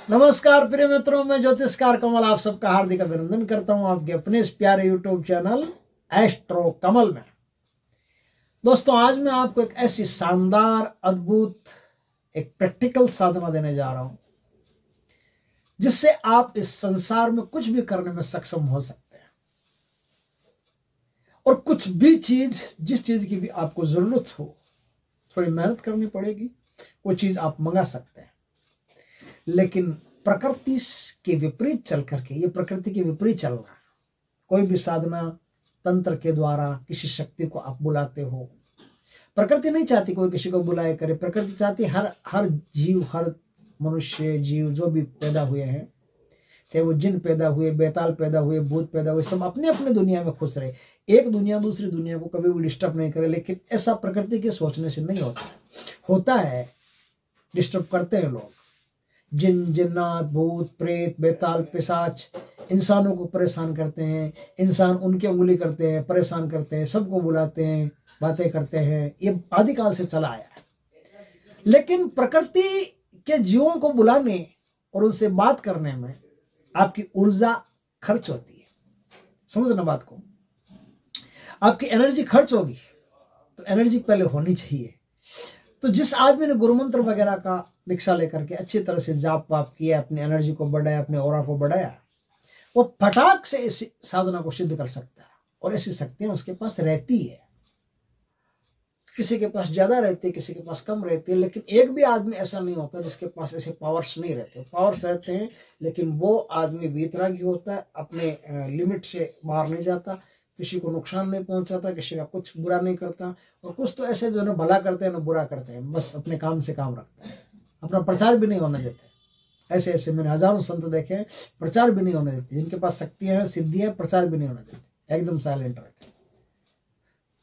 नमस्कार प्रिय मित्रों, मैं ज्योतिषकार कमल आप सबका हार्दिक अभिनंदन करता हूं आपके अपने इस प्यारे यूट्यूब चैनल एस्ट्रो कमल में। दोस्तों, आज मैं आपको एक ऐसी शानदार अद्भुत एक प्रैक्टिकल साधना देने जा रहा हूं जिससे आप इस संसार में कुछ भी करने में सक्षम हो सकते हैं और कुछ भी चीज, जिस चीज की भी आपको जरूरत हो, थोड़ी मेहनत करनी पड़ेगी, वो चीज आप मंगा सकते हैं। लेकिन प्रकृति के विपरीत चल करके, ये प्रकृति के विपरीत चलना, कोई भी साधना तंत्र के द्वारा किसी शक्ति को आप बुलाते हो। प्रकृति नहीं चाहती कोई किसी को बुलाए करे। प्रकृति चाहती हर जीव, हर मनुष्य जीव जो भी पैदा हुए हैं, चाहे वो जिन पैदा हुए, बेताल पैदा हुए, भूत पैदा हुए, सब अपने अपने दुनिया में खुश रहे। एक दुनिया दूसरी दुनिया को कभी भी डिस्टर्ब नहीं करे। लेकिन ऐसा प्रकृति के सोचने से नहीं होता है। डिस्टर्ब करते हैं लोग, जिन, जिन्नात, भूत, प्रेत, बेताल, पिशाच इंसानों को परेशान करते हैं। इंसान उनके उंगली करते हैं, परेशान करते हैं, सबको बुलाते हैं, बातें करते हैं। ये आदिकाल से चला आया है। लेकिन प्रकृति के जीवों को बुलाने और उनसे बात करने में आपकी ऊर्जा खर्च होती है। समझना बात को, आपकी एनर्जी खर्च होगी तो एनर्जी पहले होनी चाहिए। तो जिस आदमी ने गुरु मंत्र वगैरह का दीक्षा लेकर के अच्छी तरह से जाप वाप किया, अपनी एनर्जी को बढ़ाया, अपने ऑरा को बढ़ाया, वो फटाक से इस साधना को सिद्ध कर सकता है। और ऐसी शक्तियां उसके पास रहती है। किसी के पास ज्यादा रहती है, किसी के पास कम रहती है। लेकिन एक भी आदमी ऐसा नहीं होता जिसके पास ऐसे पावर्स नहीं रहते। पावर्स रहते हैं, लेकिन वो आदमी वीतरागी होता है, अपने लिमिट से बाहर नहीं जाता, किसी को नुकसान नहीं पहुंचाता, किसी का कुछ बुरा नहीं करता। और कुछ तो ऐसे जो ना भला करते हैं ना बुरा करते हैं, बस अपने काम से काम रखते हैं, अपना प्रचार भी नहीं होने देते। ऐसे ऐसे मैंने हजारों संत देखे हैं, प्रचार भी नहीं होने देते। जिनके पास शक्तियां हैं, सिद्धियां, प्रचार भी नहीं होने देते, एकदम साइलेंट रहते हैं।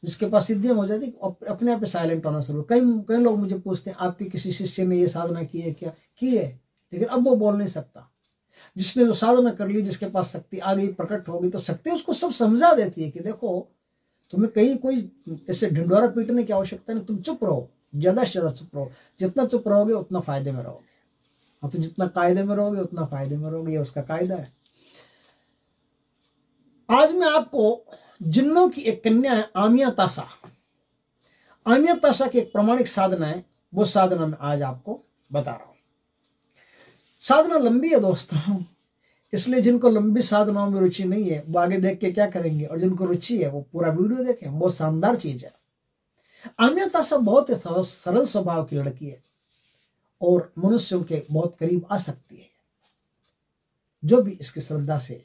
जिसके पास सिद्धियां हो जाती अपने आप साइलेंट होना शुरू। कई लोग मुझे पूछते हैं, आपके किसी शिष्य ने ये साधना की है क्या? की है, लेकिन अब वो बोल नहीं सकता। जिसने जो साधना कर ली, जिसके पास शक्ति आ गई, प्रकट होगी, तो शक्ति उसको सब समझा देती है कि देखो, तुम्हें कहीं कोई ऐसे ढिंडोरा पीटने की आवश्यकता नहीं। तुम चुप रहो, ज्यादा से ज्यादा चुप रहो। जितना चुप रहोगे उतना फायदे में रहोगे। और तो जितना कायदे में रहोगे उतना फायदे में रहोगे। ये उसका कायदा है। आज मैं आपको जिन्नों की एक कन्या है, आमिया ताशा। आमिया ताशा की एक प्रमाणिक साधना है, वो साधना मैं आज आपको बता रहा हूं। साधना लंबी है दोस्तों, इसलिए जिनको लंबी साधनाओं में रुचि नहीं है वो आगे देख के क्या करेंगे, और जिनको रुचि है वो पूरा वीडियो देखें। बहुत शानदार चीज है। आमिया ताशा बहुत ही सरल स्वभाव की लड़की है और मनुष्यों के बहुत करीब आ सकती है। जो भी इसकी श्रद्धा से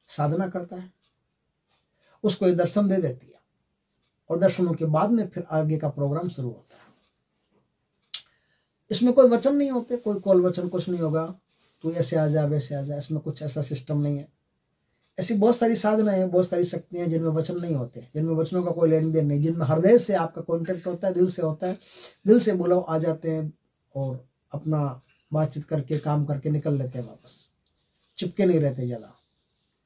साधना करता है उसको ये दर्शन दे देती है। और दर्शनों के बाद में फिर आगे का प्रोग्राम शुरू होता है। इसमें कोई वचन नहीं होते, कोई कॉल वचन कुछ नहीं होगा, तू ऐसे आ जा, वैसे आ जा। इसमें कुछ ऐसा सिस्टम नहीं है। ऐसी बहुत सारी साधनाएं हैं, बहुत सारी शक्तियां जिनमें वचन नहीं होते, जिनमें वचनों का कोई लेन देन नहीं, जिनमें हृदय से आपका कॉन्टेक्ट होता है, दिल से होता है। दिल से बुलाओ, आ जाते हैं और अपना बातचीत करके, काम करके निकल लेते हैं वापस। चिपके नहीं रहते ज्यादा।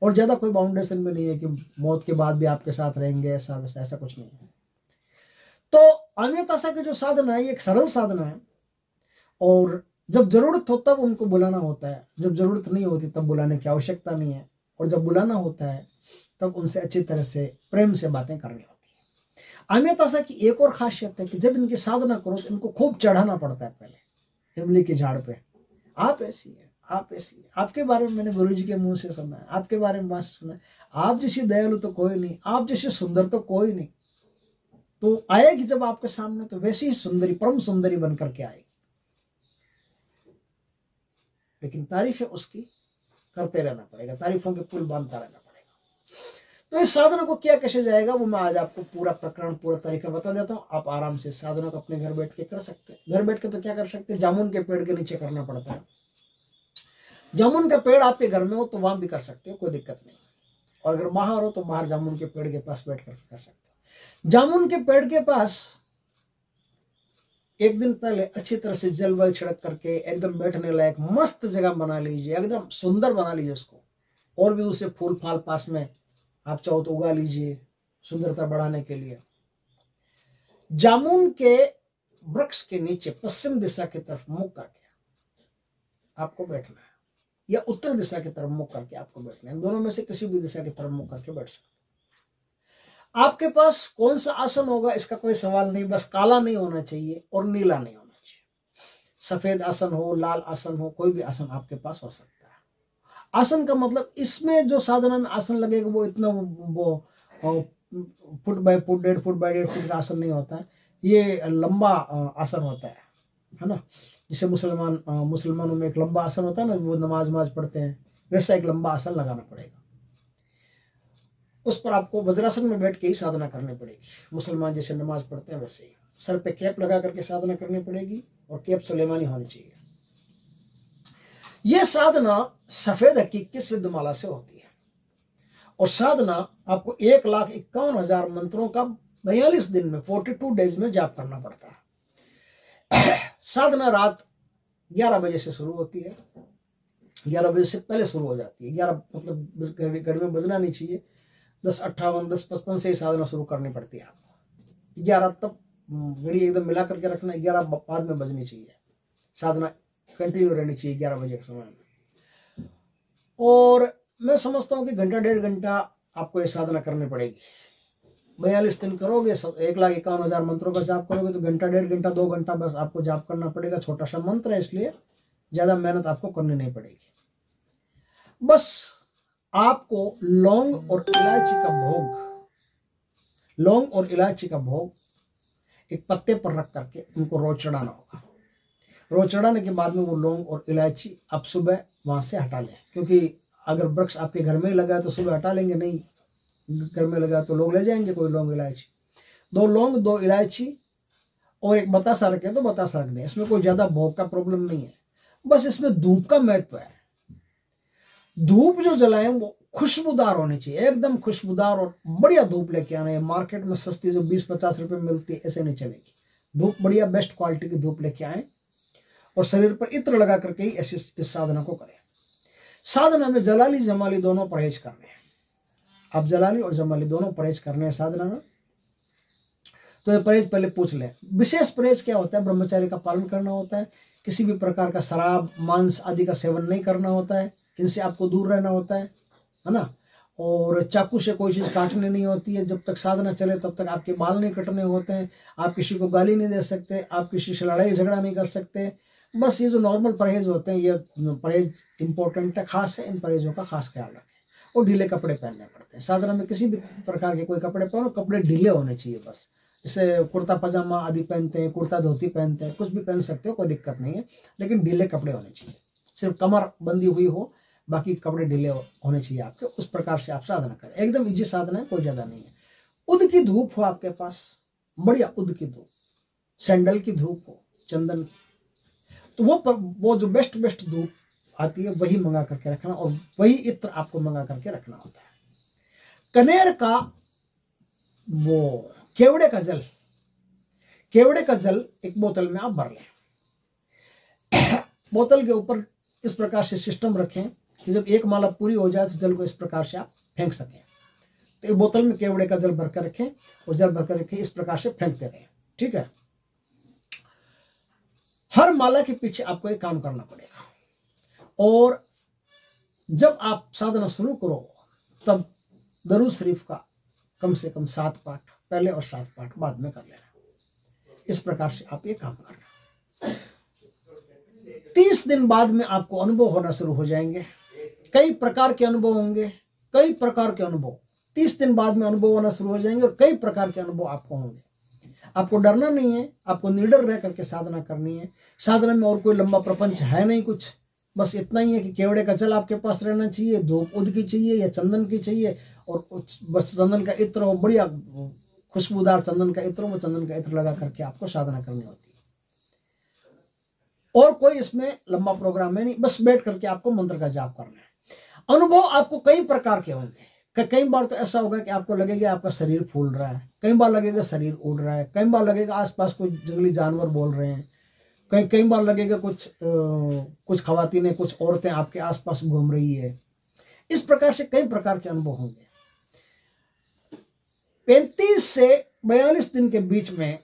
और ज्यादा कोई बाउंडेशन भी नहीं है कि मौत के बाद भी आपके साथ रहेंगे, ऐसा वैसा, ऐसा कुछ नहीं है। तो आमिया ताशा की जो साधना है, ये एक सरल साधना है। और जब जरूरत हो तब उनको बुलाना होता है, जब जरूरत नहीं होती तब बुलाने की आवश्यकता नहीं है। और जब बुलाना होता है तब उनसे अच्छी तरह से प्रेम से बातें करनी होती है। आमिया ताशा की एक और खासियत है कि जब इनकी साधना करो तो इनको खूब चढ़ाना पड़ता है पहले इमली के झाड़ पे। आप ऐसी है, आप ऐसी है, आपके बारे में मैंने गुरु जी के मुंह से सुना है, आपके बारे में बात सुना है, आप जैसी दयालु तो कोई नहीं, आप जैसे सुंदर तो कोई नहीं। तो आएगी जब आपके सामने तो वैसी ही सुंदरी, परम सुंदरी बनकर के आएगी। लेकिन तारीफ है उसकी करते रहना पड़ेगा, तारीफों के पुल बांधता रहना पड़ेगा। तो इस साधना को क्या कैसे जाएगा वो मैं आज आपको पूरा प्रकरण, पूरा तरीका बता देता हूँ। आप आराम से साधना को अपने घर बैठ के कर सकते हैं। घर बैठ के तो क्या कर सकते हैं, जामुन के पेड़ के नीचे करना पड़ता है। जामुन का पेड़ आपके घर में हो तो वहां भी कर सकते हो, कोई दिक्कत नहीं। और अगर बाहर हो तो बाहर जामुन के पेड़ के पास बैठ कर सकते हो। जामुन के पेड़ के पास एक दिन पहले अच्छी तरह से जल वल छिड़क करके एकदम बैठने लायक मस्त जगह बना लीजिए, एकदम सुंदर बना लीजिए उसको। और भी दूसरे फूल फाल पास में आप चाहो तो उगा लीजिए, सुंदरता बढ़ाने के लिए। जामुन के वृक्ष के नीचे पश्चिम दिशा की तरफ मुख करके आपको बैठना है, या उत्तर दिशा की तरफ मुख करके आपको बैठना है। दोनों में से किसी भी दिशा की तरफ मुख करके बैठ सकते। आपके पास कौन सा आसन होगा इसका कोई सवाल नहीं, बस काला नहीं होना चाहिए और नीला नहीं होना चाहिए। सफेद आसन हो, लाल आसन हो, कोई भी आसन आपके पास हो सकता है। आसन का मतलब इसमें जो साधना में आसन लगेगा वो इतना वो foot by foot, 1.5 foot by 1.5 foot का आसन नहीं होता है। ये लंबा आसन होता है ना। जिसे मुसलमानों में एक लंबा आसन होता है ना, वो नमाज पढ़ते हैं, वैसा एक लंबा आसन लगाना पड़ेगा। उस पर आपको वज्रासन में बैठ के ही साधना करनी पड़ेगी। मुसलमान जैसे नमाज पढ़ते हैं वैसे ही सर पे कैप लगा करके साधना करनी पड़ेगी, और कैप सुलेमानी होनी चाहिए। यह साधना सफेद हकीक की सिद्धमाला से होती है, और साधना आपको 1,51,000 मंत्रों का 42 दिन में 42 डेज में जाप करना पड़ता है। साधना रात 11 बजे से शुरू होती है, 11 बजे से पहले शुरू हो जाती है। 11 मतलब घड़ी में बजना नहीं चाहिए, 10:58 10:55 से ही साधना शुरू करनी पड़ती है आपको। 11 तब घड़ी एकदम मिला करके रखना, 11 बाद में बजनी चाहिए। साधना कंटिन्यू रहनी चाहिए 11 बजे के समय में। और मैं समझता हूँ कि घंटा 1.5 घंटा आपको ये साधना करनी पड़ेगी। 42 दिन करोगे, 1,51,000 मंत्रों का जाप करोगे तो घंटा 1.5 घंटा 2 घंटा बस आपको जाप करना पड़ेगा। छोटा सा मंत्र है, इसलिए ज्यादा मेहनत आपको करनी नहीं पड़ेगी। बस आपको लौंग और इलायची का भोग एक पत्ते पर रख करके उनको रोज चढ़ाना होगा। रोज चढ़ाने के बाद में वो लौंग और इलायची आप सुबह वहां से हटा लें, क्योंकि अगर वृक्ष आपके घर में लगा है तो सुबह हटा लेंगे, नहीं घर में लगा तो लोग ले जाएंगे कोई लौंग इलायची। 2 लौंग 2 इलायची और एक बतासा रखें तो बतासा रख दें। इसमें कोई ज्यादा भोग का प्रॉब्लम नहीं है, बस इसमें धूप का महत्व है। धूप जो जलाएं वो खुशबूदार होनी चाहिए, एकदम खुशबूदार और बढ़िया धूप लेके आना है। मार्केट में सस्ती जो 20-50 रुपए में मिलती है ऐसे नहीं चलेगी। धूप बढ़िया बेस्ट क्वालिटी की धूप लेके आए और शरीर पर इत्र लगा करके ही ऐसी इस साधना को करें। साधना में जलाली जमाली दोनों परहेज करने हैं। आप जलाली और जमाली दोनों परहेज करने हैं साधना में। तो ये परहेज पहले पूछ लें। विशेष परहेज क्या होता है? ब्रह्मचर्य का पालन करना होता है, किसी भी प्रकार का शराब मांस आदि का सेवन नहीं करना होता है, इनसे आपको दूर रहना होता है ना। और चाकू से कोई चीज काटनी नहीं होती है। जब तक साधना चले तब तक आपके बाल नहीं कटने होते हैं, आप किसी को गाली नहीं दे सकते, आप किसी से लड़ाई झगड़ा नहीं कर सकते। बस ये जो नॉर्मल परहेज होते हैं, ये परहेज इंपॉर्टेंट है, खास है। इन परहेजों का खास ख्याल रखें। और ढीले कपड़े पहनने पड़ते हैं साधना में। किसी भी प्रकार के कोई कपड़े पहनो, कपड़े ढीले होने चाहिए बस। जैसे कुर्ता पजामा आदि पहनते हैं, कुर्ता धोती पहनते हैं, कुछ भी पहन सकते हो, कोई दिक्कत नहीं है, लेकिन ढीले कपड़े होने चाहिए। सिर्फ कमर बंदी हुई हो, बाकी कपड़े ढीले होने चाहिए आपके। उस प्रकार से आप साधना करें। एकदम इजी साधना है, कोई ज्यादा नहीं है। उद की धूप हो आपके पास, बढ़िया उद की धूप, सैंडल की धूप हो, चंदन की, तो वो जो बेस्ट धूप आती है वही मंगा करके रखना, और वही इत्र आपको मंगा करके रखना होता है। कनेर का वो केवड़े का जल एक बोतल में आप भर लें। बोतल के ऊपर इस प्रकार से सिस्टम रखें कि जब एक माला पूरी हो जाए तो जल को इस प्रकार से आप फेंक सकें। तो एक बोतल में केवड़े का जल भरकर रखें और जल भरकर रखें, इस प्रकार से फेंकते रहें। ठीक है। हर माला के पीछे आपको एक काम करना पड़ेगा। और जब आप साधना शुरू करो तब दरूद शरीफ का कम से कम 7 पाठ पहले और 7 पाठ बाद में कर लेना। इस प्रकार से आप ये काम करना। 30 दिन बाद में आपको अनुभव होना शुरू हो जाएंगे। कई प्रकार के अनुभव होंगे, 30 दिन बाद में अनुभव होना शुरू हो जाएंगे, और कई प्रकार के अनुभव आपको होंगे। आपको डरना नहीं है, आपको निडर रह करके साधना करनी है। साधना में और कोई लंबा प्रपंच है नहीं कुछ, बस इतना ही है कि केवड़े का जल आपके पास रहना चाहिए, धूप उद की चाहिए या चंदन की चाहिए, और बस चंदन का इत्र हो, बढ़िया खुशबूदार चंदन का इत्र हो, वो चंदन का इत्र लगा करके आपको साधना करनी होती है। और कोई इसमें लंबा प्रोग्राम है नहीं, बस बैठ करके आपको मंत्र का जाप करना है। अनुभव आपको कई प्रकार के होंगे। कई बार तो ऐसा होगा कि आपको लगेगा आपका शरीर फूल रहा है, कई बार लगेगा शरीर उड़ रहा है, कई बार लगेगा आसपास कोई जंगली जानवर बोल रहे हैं, कई बार लगेगा कुछ खवातीनें, कुछ औरतें आपके आसपास घूम रही है। इस प्रकार से कई प्रकार के अनुभव होंगे। 35 से 42 दिन के बीच में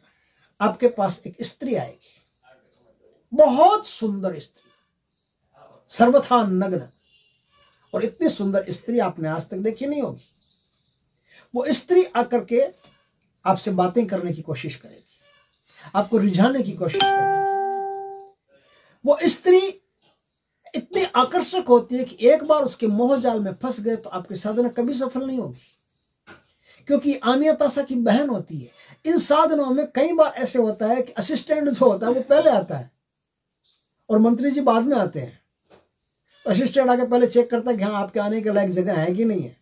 आपके पास एक स्त्री आएगी, बहुत सुंदर स्त्री, सर्वथा नग्न, और इतनी सुंदर स्त्री आपने आज तक देखी नहीं होगी। वो स्त्री आकर के आपसे बातें करने की कोशिश करेगी, आपको रिझाने की कोशिश करेगी। वो स्त्री इतनी आकर्षक होती है कि एक बार उसके मोह जाल में फंस गए तो आपकी साधना कभी सफल नहीं होगी, क्योंकि आमिया तासा की बहन होती है। इन साधनों में कई बार ऐसे होता है कि असिस्टेंट जो होता है वो पहले आता है और मंत्री जी बाद में आते हैं। तो असिस्टेंट आके पहले चेक करता है कि हाँ आपके आने के लायक जगह है कि नहीं है।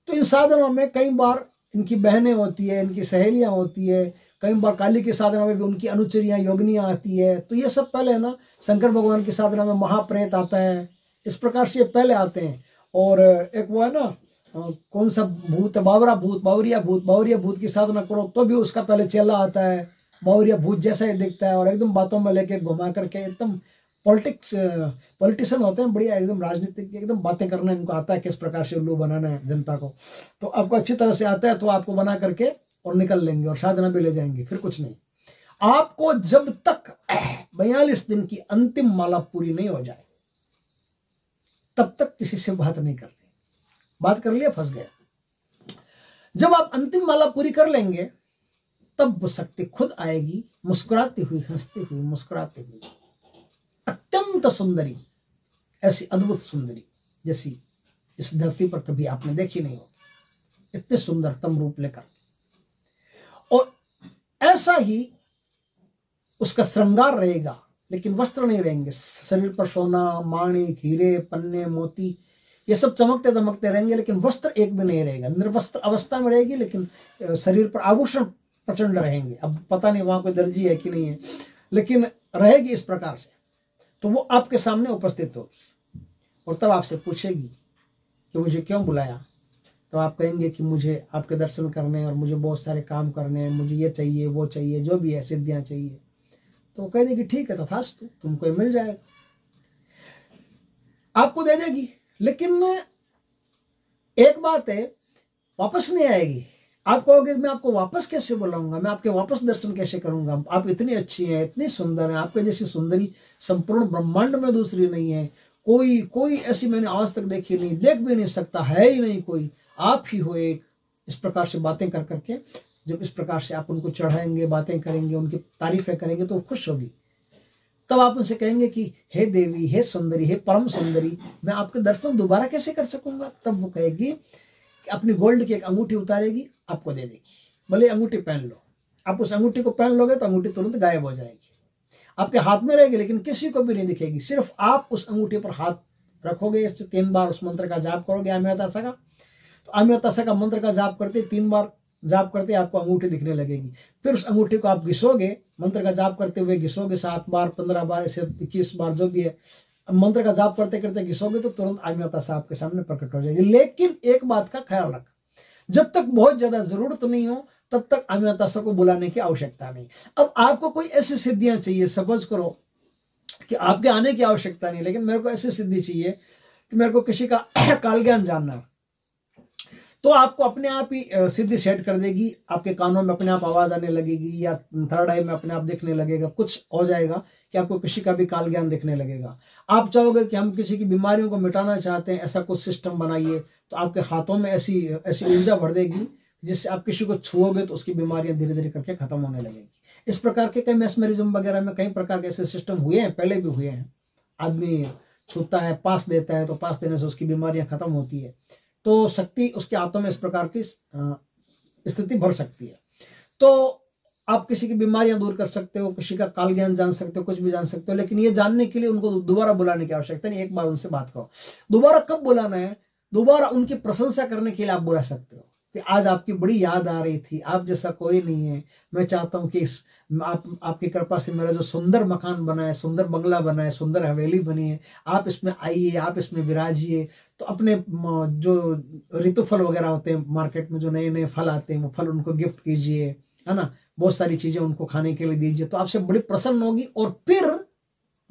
तो इन साधनों में कई बार इनकी बहनें होती है, इनकी सहेलियां होती है, कई बार काली की साधना में भी उनकी अनुचरियां योगिनियां आती है। तो ये सब पहले है ना, शंकर भगवान की साधना में महाप्रेत आता है, इस प्रकार से ये पहले आते हैं। और एक वो है ना कौन सा भूत, बावरिया भूत की साधना करो तो भी उसका पहले चेला आता है, बावरिया भूत जैसा ही दिखता है और एकदम बातों में लेके घुमा करके एकदम पॉलिटिशियन होते हैं, बढ़िया एकदम राजनीतिक एकदम बातें करना इनको आता है, किस प्रकार से उल्लू बनाना है जनता को। तो आपको अच्छी तरह से आता है तो आपको बना करके और निकल लेंगे और साधना भी ले जाएंगे, फिर कुछ नहीं। आपको जब तक 42 दिन की अंतिम माला पूरी नहीं हो जाए तब तक किसी से बात नहीं करनी। बात कर लिया फंस गया। जब आप अंतिम माला पूरी कर लेंगे तब वो शक्ति खुद आएगी, मुस्कुराती हुई, हंसती हुई, मुस्कुराती हुई, अत्यंत सुंदरी, ऐसी अद्भुत सुंदरी जैसी इस धरती पर कभी आपने देखी नहीं होगी, इतने सुंदरतम रूप लेकर। और ऐसा ही उसका श्रृंगार रहेगा, लेकिन वस्त्र नहीं रहेंगे। शरीर पर सोना, माणिक, हीरे, पन्ने, मोती ये सब चमकते दमकते रहेंगे, लेकिन वस्त्र एक भी नहीं रहेगा। निर्वस्त्र अवस्था में रहेगी, लेकिन शरीर पर आभूषण प्रचंड रहेंगे। अब पता नहीं वहां कोई दर्जी है कि नहीं है, लेकिन रहेगी इस प्रकार से। तो वो आपके सामने उपस्थित होगी और तब आपसे पूछेगी कि मुझे क्यों बुलाया। तो आप कहेंगे कि मुझे आपके दर्शन करने और मुझे बहुत सारे काम करने हैं, मुझे ये चाहिए वो चाहिए, जो भी है सिद्धियां चाहिए। तो कह देगी ठीक है तथास्तु, तुमको मिल जाएगा, आपको दे देगी। लेकिन एक बात है, वापस नहीं आएगी। आप कहोगे मैं आपको वापस कैसे बुलाऊंगा, मैं आपके वापस दर्शन कैसे करूंगा, आप इतनी अच्छी हैं, इतनी सुंदर हैं, आपके जैसी सुंदरी संपूर्ण ब्रह्मांड में दूसरी नहीं है, कोई ऐसी मैंने आज तक देखी नहीं, देख भी नहीं सकता, है ही नहीं कोई, आप ही हो एक। इस प्रकार से बातें कर करके जब इस प्रकार से आप उनको चढ़ाएंगे, बातें करेंगे, उनकी तारीफें करेंगे तो खुश होगी। तब आप उनसे कहेंगे कि हे देवी, हे सुंदरी, हे परम सुंदरी, मैं आपके दर्शन दोबारा कैसे कर सकूंगा। तब वो कहेगी कि अपनी गोल्ड की एक अंगूठी उतारेगी, आपको दे देगी, भले अंगूठी पहन लो। आप उस अंगूठी को पहन लोगे तो अंगूठी तुरंत गायब हो जाएगी, आपके हाथ में रहेगी, लेकिन किसी को भी नहीं दिखेगी। सिर्फ आप उस अंगूठी पर हाथ रखोगे, इससे 3 बार उस मंत्र का जाप करोगे, आम्या तासा का। तो आम्या तासा का मंत्र का जाप करते 3 बार जाप करते आपको अंगूठी दिखने लगेगी। फिर उस अंगूठी को आप घिसोगे, मंत्र का जाप करते हुए घिसोगे 7 बार, 15 बार, ऐसे 21 बार जो भी है, मंत्र का जाप करते करते घिसोगे तो तुरंत आम्या तासा आपके सामने प्रकट हो जाएगी। लेकिन एक बात का ख्याल रख, जब तक बहुत ज्यादा जरूरत नहीं हो तब तक आम्या तासा को बुलाने की आवश्यकता नहीं। अब आपको कोई ऐसी सिद्धियां चाहिए, सपोज करो कि आपके आने की आवश्यकता नहीं, लेकिन मेरे को ऐसी सिद्धि चाहिए कि मेरे को किसी का काल ज्ञान जानना है, तो आपको अपने आप ही सिद्धि सेट कर देगी। आपके कानों में अपने आप आवाज आने लगेगी, या थर्ड आई में अपने आप दिखने लगेगा, कुछ हो जाएगा कि आपको किसी का भी काल ज्ञान दिखने लगेगा। आप चाहोगे कि हम किसी की बीमारियों को मिटाना चाहते हैं, ऐसा कुछ सिस्टम बनाइए, तो आपके हाथों में ऐसी ऊर्जा भर देगी जिससे आप किसी को छुओगे तो उसकी बीमारियां धीरे धीरे करके खत्म होने लगेगी। इस प्रकार के कई मेस्मरिज्म वगैरह में कई प्रकार के ऐसे सिस्टम हुए हैं, पहले भी हुए हैं। आदमी छूता है, पास देता है, तो पास देने से उसकी बीमारियां खत्म होती है। तो शक्ति उसके हाथों में इस प्रकार की स्थिति भर सकती है। तो आप किसी की बीमारियां दूर कर सकते हो, किसी का काल ज्ञान जान सकते हो, कुछ भी जान सकते हो, लेकिन ये जानने के लिए उनको दोबारा बुलाने की आवश्यकता नहीं। एक बार उनसे बात करो। दोबारा कब बुलाना है, दोबारा उनकी प्रशंसा करने के लिए आप बुला सकते हो कि आज आपकी बड़ी याद आ रही थी, आप जैसा कोई नहीं है, मैं चाहता हूं कि आपकी कृपा से मेरा जो सुंदर मकान बना है, सुंदर बंगला बना है, सुंदर हवेली बनी है, आप इसमें आइए, आप इसमें विराजिए। तो अपने जो ऋतु फल वगैरह होते हैं मार्केट में, जो नए नए फल आते हैं, वो फल उनको गिफ्ट कीजिए, है ना, बहुत सारी चीजें उनको खाने के लिए दीजिए, तो आपसे बड़ी प्रसन्न होगी। और फिर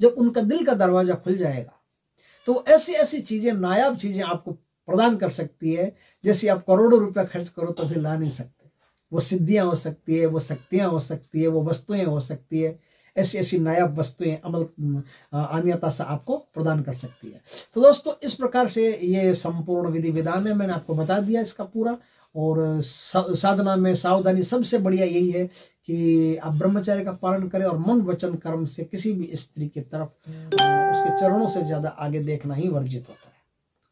जब उनका दिल का दरवाजा खुल जाएगा तो ऐसी ऐसी चीजें, नायाब चीजें आपको प्रदान कर सकती है, जैसे आप करोड़ों रुपया खर्च करो तो भी ला नहीं सकते। वो सिद्धियां हो सकती है, वो शक्तियां हो सकती है, वो वस्तुएं हो सकती है, ऐसी ऐसी नायाब वस्तुएं आमिया तासा आपको प्रदान कर सकती है। तो दोस्तों इस प्रकार से ये संपूर्ण विधि विधान है, मैंने आपको बता दिया इसका पूरा। और साधना में सावधानी सबसे बढ़िया यही है कि आप ब्रह्मचर्य का पालन करें और मन वचन कर्म से किसी भी स्त्री की तरफ उसके चरणों से ज्यादा आगे देखना ही वर्जित होता है।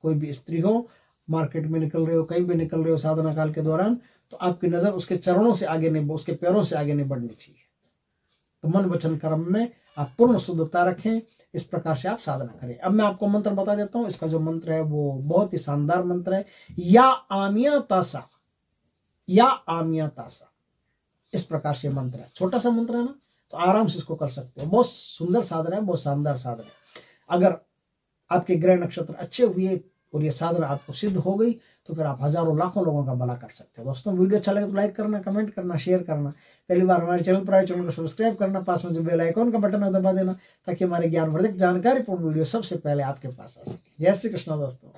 कोई भी स्त्री हो, मार्केट में निकल रहे हो, कहीं भी निकल रहे हो साधना काल के दौरान, तो आपकी नजर उसके चरणों से आगे नहीं, उसके पैरों से आगे नहीं बढ़नी चाहिए। तो मन वचन कर्म में आप पूर्ण शुद्धता रखें, इस प्रकार से आप साधना करें। अब मैं आपको मंत्र बता देता हूं। इसका जो मंत्र है वो बहुत ही शानदार मंत्र है, या आमिया तासा, या आमिया तासा। इस प्रकार से मंत्र है, छोटा सा मंत्र है ना, तो आराम से इसको कर सकते हो। बहुत सुंदर साधना है, बहुत शानदार साधना है। अगर आपके ग्रह नक्षत्र अच्छे हुए और ये साधना आपको सिद्ध हो गई तो फिर आप हजारों लाखों लोगों का भला कर सकते हो। दोस्तों वीडियो अच्छा लगे तो लाइक करना, कमेंट करना, शेयर करना। पहली बार हमारे चैनल पर आए, चैनल को सब्सक्राइब करना, पास में जो बेल आइकॉन का बटन है दबा देना, ताकि हमारे ज्ञानवर्धक जानकारीपूर्ण वीडियो सबसे पहले आपके पास आ सके। जय श्री कृष्ण दोस्तों।